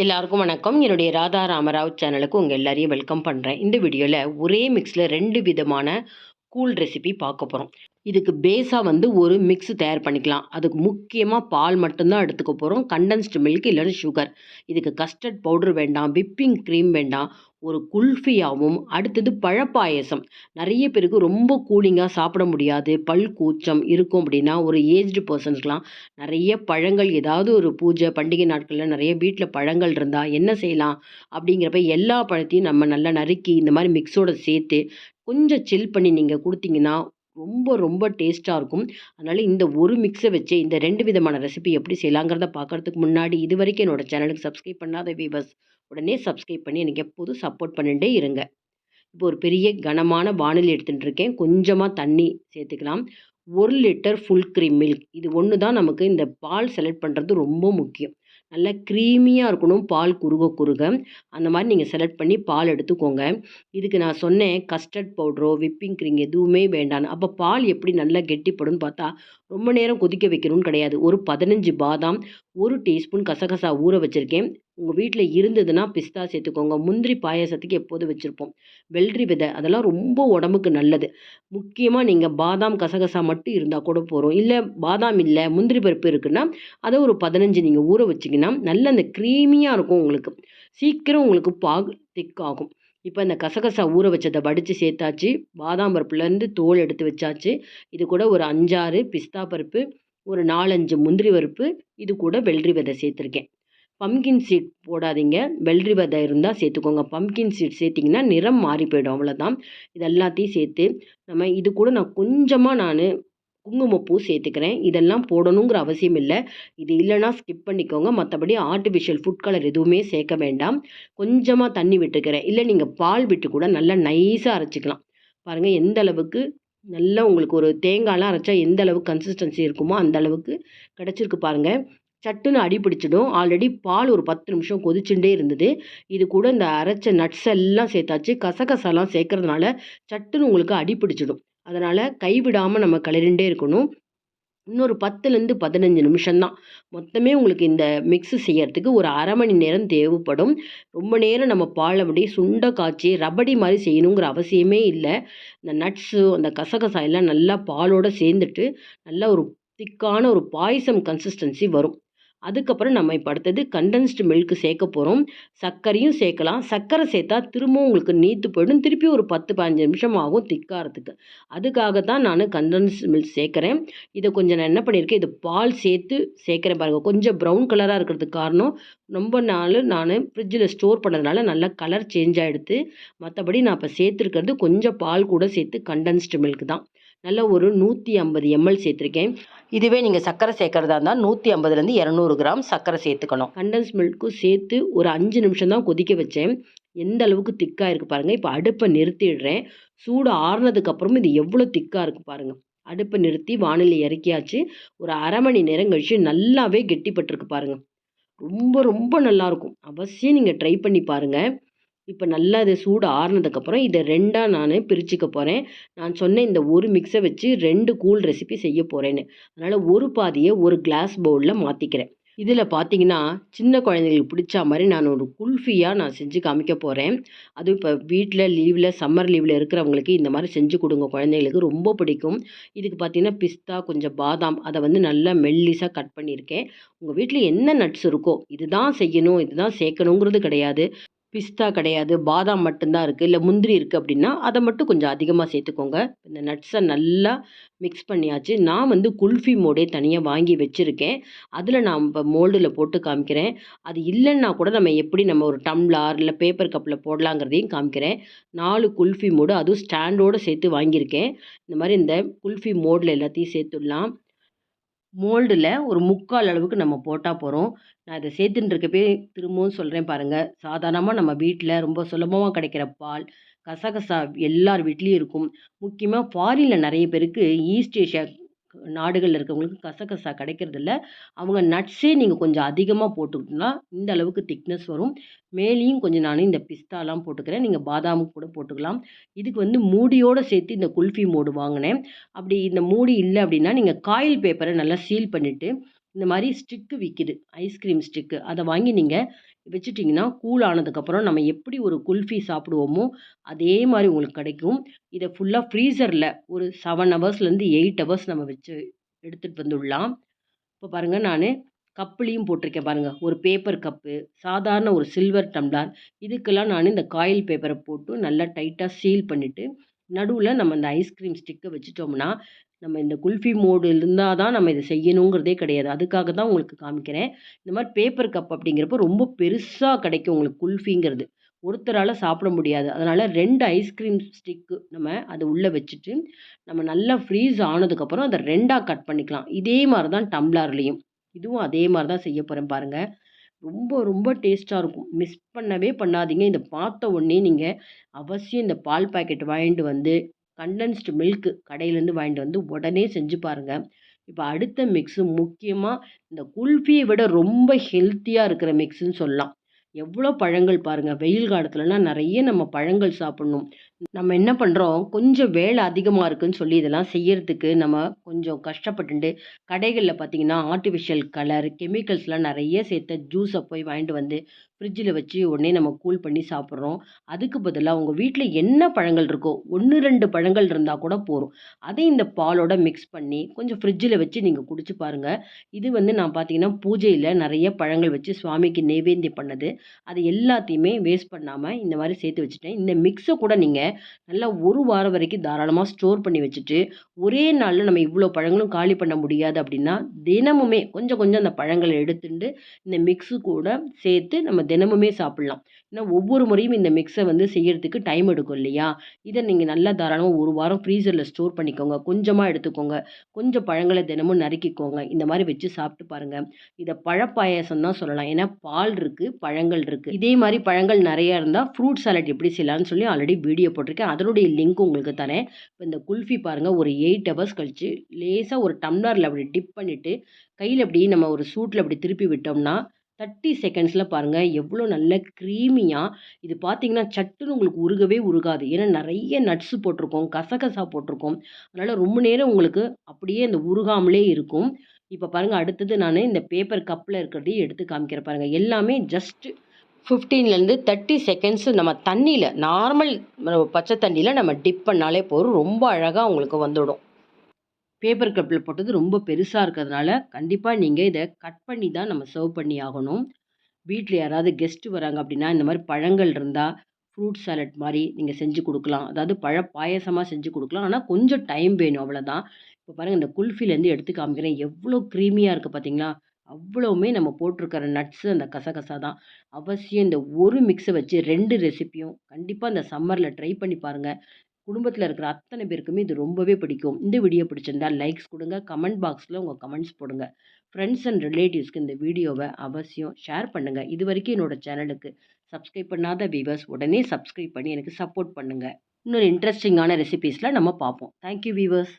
எல்லாருக்கும் வணக்கம். என்னுடைய ராதா ராமராவ் சேனலுக்கு உங்கள் எல்லாரையும் வெல்கம் பண்ணுறேன். இந்த வீடியோவில் ஒரே மிக்ஸில் 2 விதமான கூல் ரெசிபி பார்க்க போகிறோம். இதுக்கு பேஸாக ஒரு மிக்ஸ் தயார் பண்ணிக்கலாம். அதுக்கு முக்கியமாக பால் மட்டும்தான் எடுத்துக்க போகிறோம். கண்டென்ஸ்டு மில்க் இல்லைன்னா சுகர். இதுக்கு கஸ்டர்ட் பவுடர் வேண்டாம், விப்பிங் க்ரீம் வேண்டாம். ஒரு குல்ஃபியாவும், அடுத்தது பழப்பாயசம். நிறைய பேருக்கு ரொம்ப கூலிங்காக சாப்பிட முடியாது, பல் கூச்சம் இருக்கும் அப்படின்னா, ஒரு ஏஜ்டு பர்சன்ஸ்க்கெலாம் நிறைய பழங்கள், ஏதாவது ஒரு பூஜை பண்டிகை நாட்களில் நிறைய வீட்டில் பழங்கள் இருந்தால் என்ன செய்யலாம் அப்படிங்கிறப்ப எல்லா பழத்தையும் நம்ம நல்லா நறுக்கி இந்த மாதிரி மிக்ஸோடு சேர்த்து கொஞ்சம் சில் பண்ணி நீங்கள் கொடுத்தீங்கன்னா ரொம்ப ரொம்ப டேஸ்ட்டாக இருக்கும். அதனால் இந்த ஒரு மிக்ஸை வச்சு இந்த 2 விதமான ரெசிபி எப்படி செய்யலாங்கிறத பார்க்குறதுக்கு முன்னாடி இது வரைக்கும் என்னோடய சேனலுக்கு சப்ஸ்கிரைப் பண்ணாத வீவர்ஸ் உடனே சப்ஸ்கிரைப் பண்ணி எனக்கு எப்போதும் சப்போர்ட் பண்ணிகிட்டே இருங்க. இப்போ ஒரு பெரிய கனமான வானிலை எடுத்துகிட்டு இருக்கேன். கொஞ்சமாக தண்ணி சேர்த்துக்கலாம். 1 லிட்டர் ஃபுல் க்ரீம் மில்க். இது ஒன்று தான் நமக்கு இந்த பால் செலக்ட் பண்ணுறது ரொம்ப முக்கியம். நல்லா க்ரீமியாக இருக்கணும், பால் குறுக குறுக. அந்த மாதிரி நீங்கள் செலக்ட் பண்ணி பால் எடுத்துக்கோங்க. இதுக்கு நான் சொன்னேன் கஸ்டர்ட் பவுடரோ விப்பிங் க்ரீம் எதுவுமே வேண்டான்னு. அப்போ பால் எப்படி நல்லா கெட்டிப்படும்னு பார்த்தா ரொம்ப நேரம் கொதிக்க வைக்கணும்னு கிடையாது. ஒரு 15 பாதாம், 1 டீஸ்பூன் கசகசா ஊற வச்சுருக்கேன். உங்கள் வீட்டில் இருந்ததுன்னா பிஸ்தா சேர்த்துக்கோங்க. முந்திரி பாயாசத்துக்கு எப்போதும் வச்சுருப்போம். வெள்ளரி விதை அதெல்லாம் ரொம்ப உடம்புக்கு நல்லது. முக்கியமாக நீங்கள் பாதாம் கசகசா மட்டும் இருந்தால் கூட போதும். இல்லை பாதாம் இல்லை முந்திரி பருப்பு இருக்குன்னா அதை ஒரு 15 நீங்கள் ஊற வச்சிங்கன்னா நல்ல அந்த க்ரீமியாக இருக்கும். உங்களுக்கு சீக்கிரம் உங்களுக்கு பாகு திக்காகும். இப்போ இந்த கசகசா ஊற வச்சதை வடித்து சேர்த்தாச்சு. பாதாம் பருப்புலேருந்து தோல் எடுத்து வச்சாச்சு. இது கூட ஒரு 5, 6 பிஸ்தா பருப்பு, ஒரு 4, 5 முந்திரி பருப்பு, இது கூட வெள்ளரி விதை சேர்த்துருக்கேன். பம்கின் சீட் போடாதீங்க, வெள்ளரி விதை இருந்தால் சேர்த்துக்கோங்க. பம்கின் சீட் சேர்த்திங்கன்னா நிறம் மாறி போயிடும், அவ்வளோதான். இது எல்லாத்தையும் சேர்த்து நம்ம இது கூட நான் கொஞ்சமாக குங்குமப்பூ சேர்த்துக்கிறேன். இதெல்லாம் போடணுங்கிற அவசியம் இல்லை. இது இல்லைன்னா ஸ்கிப் பண்ணிக்கோங்க. மற்றபடி ஆர்டிஃபிஷியல் ஃபுட் கலர் எதுவுமே சேர்க்க வேண்டாம். கொஞ்சமாக தண்ணி விட்டுக்கிறேன். இல்லை நீங்கள் பால் விட்டு கூட நல்லா நைஸாக அரைச்சிக்கலாம். பாருங்கள் எந்த அளவுக்கு நல்லா உங்களுக்கு ஒரு தேங்காய்லாம் அரைச்சா எந்த அளவுக்கு கன்சிஸ்டன்சி இருக்குமோ அந்த அளவுக்கு கிடச்சிருக்கு பாருங்கள். சட்டுன்னு அடி பிடிச்சிடும். ஆல்ரெடி பால் ஒரு 10 நிமிஷம் கொதிச்சுட்டே இருந்தது. இது கூட இந்த அரைச்ச நட்ஸ் எல்லாம் சேர்த்தாச்சு. கசகசாலாம் சேர்க்கறதுனால சட்டுன்னு உங்களுக்கு அடி பிடிச்சிடும். அதனால் கைவிடாமல் நம்ம கிளறிண்டே இருக்கணும். இன்னொரு 10லேருந்து 15 நிமிஷம் தான். மொத்தமே உங்களுக்கு இந்த மிக்ஸு செய்யறதுக்கு ஒரு அரை மணி நேரம் தேவைப்படும். ரொம்ப நேரம் நம்ம பால் அப்படியே சுண்ட காய்ச்சி ரபடி மாதிரி செய்யணுங்கிற அவசியமே இல்லை. இந்த நட்ஸு அந்த கசகசா எல்லாம் நல்லா பாலோடு சேர்ந்துட்டு நல்லா ஒரு திக்கான ஒரு பாயசம் கன்சிஸ்டன்சி வரும். அதுக்கப்புறம் நம்ம இப்போ அடுத்தது கண்டென்ஸ்டு மில்க் சேர்க்க போகிறோம். சர்க்கரையும் சேர்க்கலாம். சர்க்கரை சேர்த்தா திரும்பவும் உங்களுக்கு நீத்து போயிடும். திருப்பி ஒரு 10, 15 நிமிஷம் ஆகும் திக்காகிறதுக்கு. அதுக்காக தான் நான் கண்டென்ஸ்டு மில்க் சேர்க்குறேன். இதை கொஞ்சம் நான் என்ன பண்ணியிருக்கேன், இது பால் சேர்த்து சேர்க்குறேன் பாருங்கள். கொஞ்சம் ப்ரௌன் கலராக இருக்கிறதுக்கு காரணம் ரொம்ப நாள் நான் ஃப்ரிட்ஜில் ஸ்டோர் பண்ணதுனால நல்லா கலர் சேஞ்ச் ஆகிடுது. மற்றபடி நான் இப்போ சேர்த்துருக்கிறது கொஞ்சம் பால் கூட சேர்த்து கண்டென்ஸ்டு மில்க் தான். நல்லா ஒரு 150 ml சேர்த்துருக்கேன். இதுவே நீங்கள் சர்க்கரை சேர்க்குறதா இருந்தால் 150லேருந்து 200 கிராம் சர்க்கரை சேர்த்துக்கணும். கண்டென்ஸ் மில்க்கும் சேர்த்து ஒரு 5 நிமிஷம் தான் கொதிக்க வச்சேன். எந்த அளவுக்கு திக்காக இருக்குது பாருங்கள். இப்போ அடுப்பை நிறுத்திடுறேன். சூடு ஆறுனதுக்கப்புறம் இது எவ்வளோ திக்காக இருக்குது பாருங்கள். அடுப்பை நிறுத்தி வானிலை இறக்கியாச்சு. ஒரு அரை மணி நேரம் கழிச்சு நல்லாவே கெட்டிப்பட்டிருக்கு பாருங்கள். ரொம்ப ரொம்ப நல்லாயிருக்கும். அவசியம் நீங்கள் ட்ரை பண்ணி பாருங்கள். இப்போ நல்லா இது சூடு ஆறுனதுக்கப்புறம் இதை 2ஆக நான் பிரிச்சுக்க போகிறேன். நான் சொன்ன இந்த ஒரு மிக்ஸை வச்சு 2 கூல் ரெசிபி செய்ய போகிறேன்னு. அதனால் ஒரு பாதியை ஒரு கிளாஸ் பவுலில் மாற்றிக்கிறேன். இதில் பார்த்தீங்கன்னா சின்ன குழந்தைங்களுக்கு பிடிச்ச மாதிரி நான் ஒரு குல்ஃபியாக நான் செஞ்சு காமிக்க போகிறேன். அதுவும் இப்போ வீட்டில் லீவில் சம்மர் லீவில் இருக்கிறவங்களுக்கு இந்த மாதிரி செஞ்சு கொடுங்க. குழந்தைங்களுக்கு ரொம்ப பிடிக்கும். இதுக்கு பார்த்தீங்கன்னா பிஸ்தா, கொஞ்சம் பாதாம் அதை நல்லா மெல்லிஸாக கட் பண்ணியிருக்கேன். உங்கள் வீட்டில் என்ன நட்ஸ் இருக்கோ இதுதான் செய்யணும், இதுதான் சேர்க்கணுங்கிறது கிடையாது. பிஸ்தா கிடையாது, பாதாம் மட்டும்தான் இருக்குது, இல்லை முந்திரி இருக்குது அப்படின்னா அதை மட்டும் கொஞ்சம் அதிகமாக சேர்த்துக்கோங்க. இந்த நட்ஸை நல்லா மிக்ஸ் பண்ணியாச்சு. நான் குல்ஃபி மோடே தனியாக வாங்கி வச்சுருக்கேன். அதில் நான் இப்போ மோல்டில் போட்டு காமிக்கிறேன். அது இல்லைன்னா கூட நம்ம ஒரு டம்ளார் இல்லை பேப்பர் கப்பில் போடலாங்கிறதையும் காமிக்கிறேன். 4 குல்ஃபி மோடு அதுவும் ஸ்டாண்டோடு சேர்த்து வாங்கியிருக்கேன். இந்த மாதிரி இந்த குல்ஃபி மோடில் எல்லாத்தையும் சேர்த்துடலாம். மோல்டில் ஒரு 3/4 அளவுக்கு நம்ம போட்டால் போகிறோம். நான் இதை சேர்த்துன்னு இருக்கப்பயே திரும்பவும் சொல்கிறேன் பாருங்கள். சாதாரணமாக நம்ம வீட்டில் ரொம்ப சுலபமாக கிடைக்கிற பால், கசகசா எல்லார் வீட்லேயும் இருக்கும். முக்கியமாக ஃபாரினில் நிறைய பேருக்கு ஈஸ்ட் ஏஷியா நாடுகளில் இருக்கவங்களுக்கு கசகசா கிடைக்கிறதில்ல. அவங்க நட்ஸே நீங்கள் கொஞ்சம் அதிகமாக போட்டுக்கிட்டோம்னா இந்த அளவுக்கு திக்னஸ் வரும். மேலேயும் கொஞ்சம் நான் இந்த பிஸ்தாலாம் போட்டுக்கிறேன். நீங்கள் பாதாமும் கூட போட்டுக்கலாம். இதுக்கு மூடியோடு சேர்த்து இந்த குல்ஃபி மோடு வாங்கினேன். அப்படி இந்த மூடி இல்லை அப்படின்னா நீங்கள் காயில் பேப்பரை நல்லா சீல் பண்ணிவிட்டு இந்த மாதிரி ஸ்டிக்கு விற்கிது, ஐஸ்கிரீம் ஸ்டிக்கு, அதை வாங்கி நீங்கள் வச்சுட்டிங்கன்னா கூல் ஆனதுக்கப்புறம் நம்ம எப்படி ஒரு குல்ஃபி சாப்பிடுவோமோ அதே மாதிரி உங்களுக்கு கிடைக்கும். இதை ஃபுல்லாக ஃப்ரீசரில் ஒரு 7 ஹவர்ஸ்லேருந்து 8 ஹவர்ஸ் நம்ம வச்சு எடுத்துகிட்டு வந்துடலாம். இப்போ பாருங்கள், நான் கப்புலேயும் போட்டிருக்கேன் பாருங்கள். ஒரு பேப்பர் கப்பு, சாதாரண ஒரு சில்வர் டம்ளர், இதுக்கெல்லாம் நான் இந்த காயில் பேப்பரை போட்டு நல்லா டைட்டாக சீல் பண்ணிவிட்டு நடுவில் நம்ம இந்த ஐஸ்கிரீம் ஸ்டிக்கை வச்சுட்டோம்னா, நம்ம இந்த குல்ஃபி மோடு இருந்தால் தான் நம்ம இதை செய்யணுங்கிறதே கிடையாது. அதுக்காக தான் உங்களுக்கு காமிக்கிறேன். இந்த மாதிரி பேப்பர் கப் அப்படிங்கிறப்போ ரொம்ப பெருசாக கிடைக்கும் உங்களுக்கு குல்ஃபிங்கிறது. ஒருத்தரால் சாப்பிட முடியாது. அதனால் 2 ஐஸ்கிரீம் ஸ்டிக்கு நம்ம அதை உள்ளே வச்சுட்டு, நம்ம நல்லா ஃப்ரீஸ் ஆனதுக்கப்புறம் அதை 2ஆ கட் பண்ணிக்கலாம். இதே மாதிரி தான் டம்ளர்லேயும். இதுவும் அதே மாதிரி தான் செய்ய போகிறேன் பாருங்கள். ரொம்ப ரொம்ப டேஸ்ட்டாக இருக்கும். மிஸ் பண்ணவே பண்ணாதீங்க. இத பார்த்த உடனே நீங்க அவசியம் இந்த பால் பாக்கெட் வாங்கிட்டு வந்து, கண்டென்ஸ்டு மில்க் கடையிலேருந்து வாங்கிட்டு வந்து உடனே செஞ்சு பாருங்க. இப்ப அடுத்த மிக்ஸு முக்கியமா இந்த குல்ஃபிய விட ரொம்ப ஹெல்த்தியா இருக்கிற மிக்ஸுன்னு சொல்லலாம். எவ்வளோ பழங்கள் பாருங்க. வெயில் காலத்துலலாம் நெறைய நம்ம பழங்கள் சாப்பிடணும். நம்ம என்ன பண்றோம், கொஞ்சம் வேலை அதிகமா இருக்குன்னு சொல்லி இதெல்லாம் செய்யறதுக்கு நம்ம கொஞ்சம் கஷ்டப்பட்டுண்டு, கடைகள்ல பார்த்தீங்கன்னா, ஆர்ட்டிஃபிஷியல் கலர், கெமிக்கல்ஸ்லாம் நெறைய சேர்த்த ஜூஸ போய் வாங்கிட்டு வந்து, ஃப்ரிட்ஜில வச்சு உடனே நம்ம கூல் பண்ணி சாப்பிடுறோம். அதுக்கு பதிலா உங்க வீட்ல என்ன பழங்கள் இருக்கோ, 1, 2 பழங்கள் இருந்தா கூட போதும். அதை இந்த பாலோட மிக்ஸ் பண்ணி, கொஞ்சம் ஃப்ரிட்ஜில வச்சு நீங்க குடிச்சு பாருங்க. இது வந்து நான் பார்த்தீங்கன்னா, பூஜையில நெறைய பழங்கள் வச்சு சுவாமிக்கு நெய்வேத்தியம் பண்ணது. அது எல்லாத்தையுமே வேஸ்ட் பண்ணாம இந்த மாரி சேர்த்து வச்சுட்டேன். இந்த மிக்ஸ கூட நீங்க நல்லா 1 வாரம் வரைக்கும் தாராளமா ஸ்டோர் பண்ணி வச்சுட்டு, ஒரே நாள்ல நம்ம இவ்ளோ பழங்களும் காலி பண்ண முடியாது அப்படின்னா, தினமுமே கொஞ்சம் கொஞ்சம் அந்த பழங்கள எடுத்துண்டு, இந்த மிக்ஸு கூட சேர்த்து நம்ம தினமுமே சாப்பிடலாம். ஏன்னா ஒவ்வொரு முறையும் இந்த மிக்ஸ வந்து செய்யறதுக்கு டைம் எடுக்கும் இல்லையா? இத நீங்க நல்லா தாராளமா 1 வாரம் ஃப்ரீசர்ல ஸ்டோர் பண்ணிக்கோங்க. கொஞ்சமா எடுத்துக்கோங்க. கொஞ்சம் பழங்கள தினமும் நறுக்கிக்கோங்க. இந்த மாரி வச்சு சாப்பிட்டு பாருங்க. இத பழப்பாயாசம் தான் சொல்லலாம். ஏன்னா பால் இருக்கு, பழங்கள் இருக்கு. இதே மாரி பழங்கள் நெறைய இருந்தா ஃப்ரூட் சாலட் எப்படி செய்யலாம்னு சொல்லி ஆல்ரெடி வீடியோ போட்டிருக்கேன். அதனுடைய லிங்க் உங்களுக்கு தரேன். இப்ப இந்த குல்ஃபி பாருங்க ஒரு 8 ஹவர்ஸ் கழிச்சு லேசா ஒரு டம்ளர்ல அப்படி டிப் பண்ணிட்டு, கையில இப்படி நம்ம ஒரு சூட்ல அப்படி திருப்பி விட்டோம்னா, 30 செகண்ட்ஸ்ல பாருங்க எவ்வளோ நல்ல க்ரீமியா இது பார்த்தீங்கன்னா, சட்டுன்னு உங்களுக்கு உருகவே உருகாது. ஏன்னா நெறைய நட்ஸ் போட்டிருக்கோம், கசகசா போட்டிருக்கோம். அதனால ரொம்ப நேரம் உங்களுக்கு அப்படியே அந்த உருகாமலே இருக்கும். இப்ப பாருங்க அடுத்தது நானு இந்த பேப்பர் கப்ல இருக்கிறதையும் எடுத்து காமிக்கிறேன் பாருங்க. எல்லாமே ஜஸ்ட் 15லேருந்து 30 செகண்ட்ஸ் நம்ம தண்ணீல நார்மல் பச்சை தண்ணீல நம்ம டிப் பண்ணாலே போதும். ரொம்ப அழகா உங்களுக்கு வந்துடும். பேப்பர் கப்ல போட்டது ரொம்ப பெருசா இருக்கிறதுனால, கண்டிப்பா நீங்க இத கட் பண்ணி தான் நம்ம சர்வ் பண்ணி ஆகணும். வீட்ல யாராவது கெஸ்ட் வராங்க அப்படின்னா, இந்த மாரி பழங்கள் இருந்தா, ஃப்ரூட் சாலட் மாரி நீங்க செஞ்சு குடுக்கலாம். அதாவது பழ பாயாசமா செஞ்சு குடுக்கலாம். ஆனா கொஞ்சம் டைம் வேணும் அவ்வளோதான். இப்ப பாருங்க இந்த குல்ஃபிலேருந்து எடுத்து காமிக்கிறேன். எவ்வளோ க்ரீமியா இருக்கு பார்த்தீங்களா? அவ்வளவுமே நம்ம போட்டிருக்கிற நட்ஸு அந்த கசகசா தான். அவசியம் இந்த ஒரு மிக்ஸ வச்சு 2 ரெசிபியும் கண்டிப்பா இந்த சம்மர்ல ட்ரை பண்ணி பாருங்க. குடும்பத்தில இருக்கிற அத்தனை பேருக்குமே இது ரொம்பவே பிடிக்கும். இந்த வீடியோ பிடிச்சிருந்தா லைக்ஸ் குடுங்க. கமெண்ட் பாக்ஸ்ல உங்க கமெண்ட்ஸ் போடுங்க. ஃப்ரெண்ட்ஸ் அண்ட் ரிலேட்டிவ்ஸ்க்கு இந்த வீடியோவ அவசியம் ஷேர் பண்ணுங்க. இதுவரைக்கும் என்னோட சேனலுக்கு சப்ஸ்கிரைப் பண்ணாத வியூவர்ஸ் உடனே சப்ஸ்கிரைப் பண்ணி எனக்கு சப்போர்ட் பண்ணுங்க. இன்னொரு இன்ட்ரஸ்டிங்கான ரெசிபீஸ்ல நம்ம பார்ப்போம். Thank you viewers.